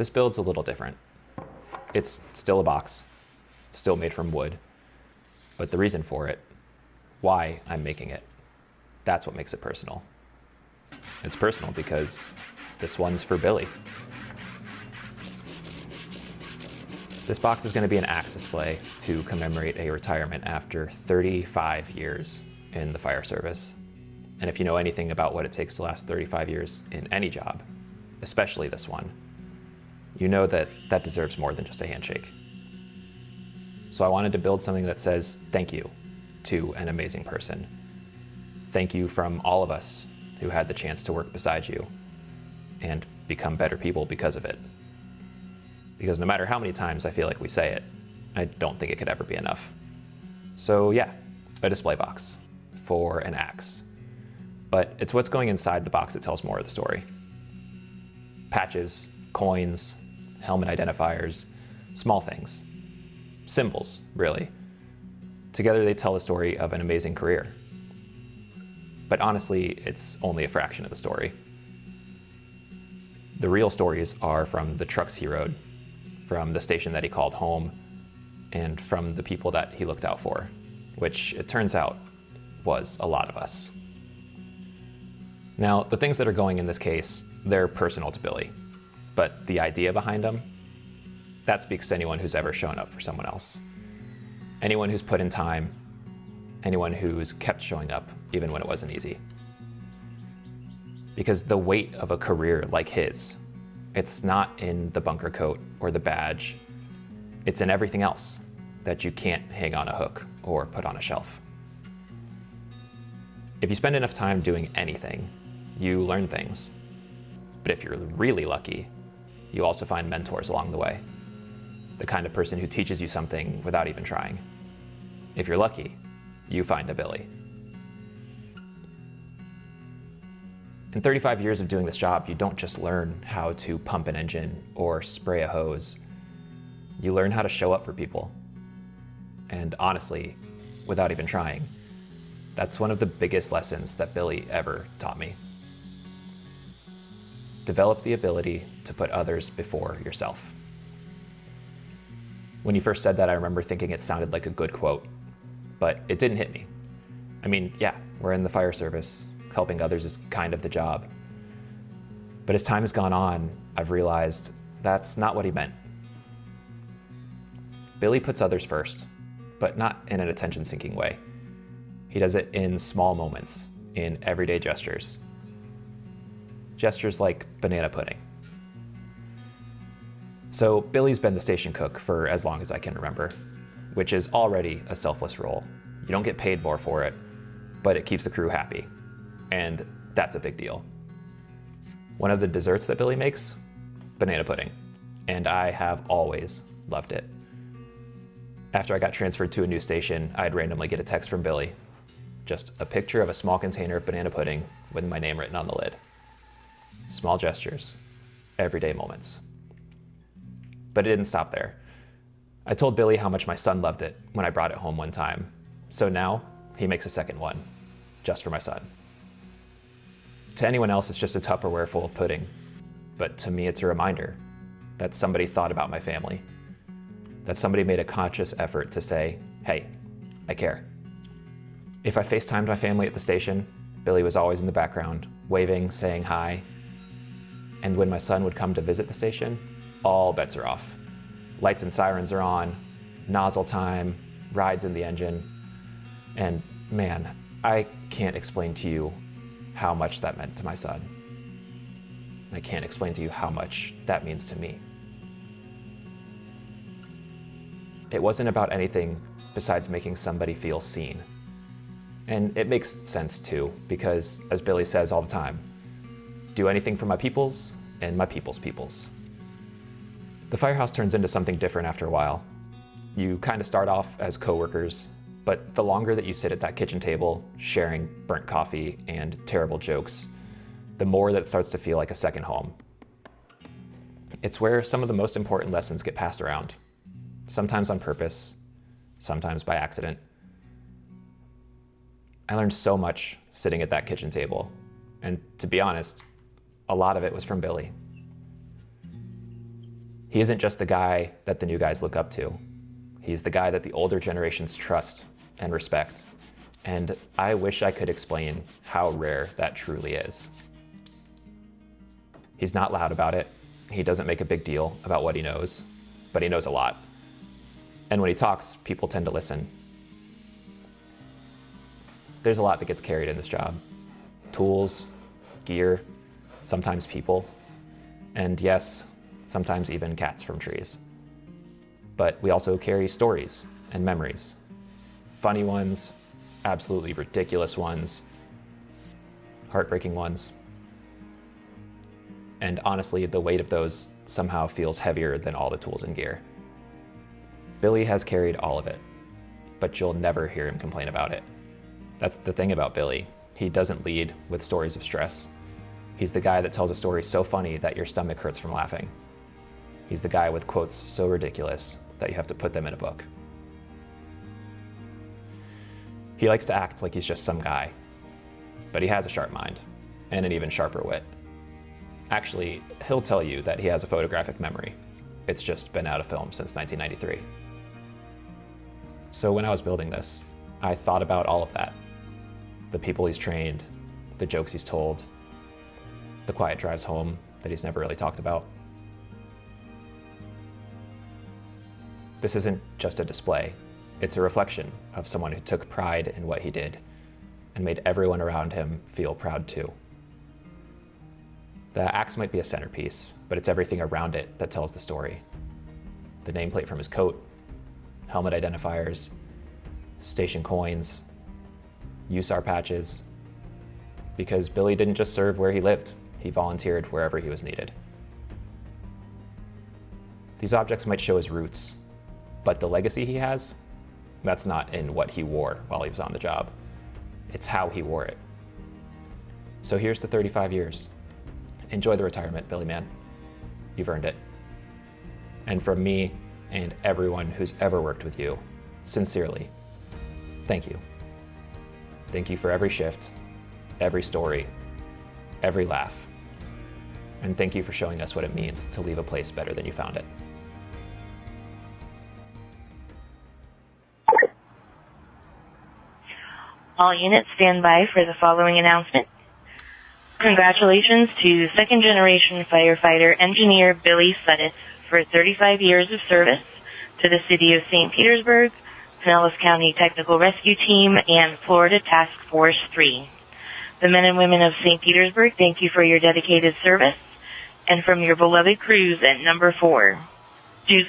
This build's a little different. It's still a box, still made from wood, but the reason for it, why I'm making it, that's what makes it personal. It's personal because this one's for Billy. This box is going to be an axe display to commemorate a retirement after 35 years in the fire service. And if you know anything about what it takes to last 35 years in any job, especially this one, you know that that deserves more than just a handshake. So I wanted to build something that says thank you to an amazing person. Thank you from all of us who had the chance to work beside you and become better people because of it. Because no matter how many times I feel like we say it, I don't think it could ever be enough. So yeah, a display box for an axe. But it's what's going inside the box that tells more of the story. Patches, coins, helmet identifiers, small things. Symbols, really. Together they tell the story of an amazing career. But honestly, it's only a fraction of the story. The real stories are from the trucks he rode, from the station that he called home, and from the people that he looked out for, which it turns out was a lot of us. Now, the things that are going in this case, they're personal to Billy, but the idea behind them, that speaks to anyone who's ever shown up for someone else. Anyone who's put in time, anyone who's kept showing up even when it wasn't easy. Because the weight of a career like his, it's not in the bunker coat or the badge, it's in everything else that you can't hang on a hook or put on a shelf. If you spend enough time doing anything, you learn things. But if you're really lucky, you also find mentors along the way. The kind of person who teaches you something without even trying. If you're lucky, you find a Billy. In 35 years of doing this job, you don't just learn how to pump an engine or spray a hose. You learn how to show up for people. And honestly, without even trying, that's one of the biggest lessons that Billy ever taught me. Develop the ability to put others before yourself. When you first said that, I remember thinking it sounded like a good quote, but it didn't hit me. I mean, yeah, we're in the fire service. Helping others is kind of the job. But as time has gone on, I've realized that's not what he meant. Billy puts others first, but not in an attention-seeking way. He does it in small moments, in everyday gestures. Gestures like banana pudding. So Billy's been the station cook for as long as I can remember, which is already a selfless role. You don't get paid more for it, but it keeps the crew happy. And that's a big deal. One of the desserts that Billy makes, banana pudding, and I have always loved it. After I got transferred to a new station, I'd randomly get a text from Billy, just a picture of a small container of banana pudding with my name written on the lid. Small gestures, everyday moments. But it didn't stop there. I told Billy how much my son loved it when I brought it home one time, so now he makes a second one, just for my son. To anyone else, it's just a Tupperware full of pudding. But to me, it's a reminder that somebody thought about my family. That somebody made a conscious effort to say, hey, I care. If I FaceTimed my family at the station, Billy was always in the background, waving, saying hi. And when my son would come to visit the station, all bets are off. Lights and sirens are on, nozzle time, rides in the engine. And man, I can't explain to you how much that meant to my son. I can't explain to you how much that means to me. It wasn't about anything besides making somebody feel seen. And it makes sense too, because as Billy says all the time, do anything for my peoples and my people's peoples. The firehouse turns into something different after a while. You kind of start off as coworkers, but the longer that you sit at that kitchen table, sharing burnt coffee and terrible jokes, the more that it starts to feel like a second home. It's where some of the most important lessons get passed around, sometimes on purpose, sometimes by accident. I learned so much sitting at that kitchen table, and to be honest, a lot of it was from Billy. He isn't just the guy that the new guys look up to. He's the guy that the older generations trust and respect. And I wish I could explain how rare that truly is. He's not loud about it. He doesn't make a big deal about what he knows, but he knows a lot. And when he talks, people tend to listen. There's a lot that gets carried in this job. Tools, gear, sometimes people, and yes, sometimes even cats from trees. But we also carry stories and memories. Funny ones, absolutely ridiculous ones, heartbreaking ones. And honestly, the weight of those somehow feels heavier than all the tools and gear. Billy has carried all of it, but you'll never hear him complain about it. That's the thing about Billy. He doesn't lead with stories of stress. He's the guy that tells a story so funny that your stomach hurts from laughing. He's the guy with quotes so ridiculous that you have to put them in a book. He likes to act like he's just some guy, but he has a sharp mind and an even sharper wit. Actually, he'll tell you that he has a photographic memory. It's just been out of film since 1993. So when I was building this, I thought about all of that. The people he's trained, the jokes he's told, the quiet drives home that he's never really talked about. This isn't just a display. It's a reflection of someone who took pride in what he did and made everyone around him feel proud too. The axe might be a centerpiece, but it's everything around it that tells the story. The nameplate from his coat, helmet identifiers, station coins, USAR patches, because Billy didn't just serve where he lived, he volunteered wherever he was needed. These objects might show his roots, but the legacy he has, that's not in what he wore while he was on the job. It's how he wore it. So here's to 35 years. Enjoy the retirement, Billy man. You've earned it. And from me and everyone who's ever worked with you, sincerely, thank you. Thank you for every shift, every story, every laugh. And thank you for showing us what it means to leave a place better than you found it. All units stand by for the following announcement. Congratulations to second-generation firefighter engineer Billy Suddeth for 35 years of service to the City of St. Petersburg, Pinellas County Technical Rescue Team, and Florida Task Force 3. The men and women of St. Petersburg thank you for your dedicated service, and from your beloved crews at number 4, Deuce.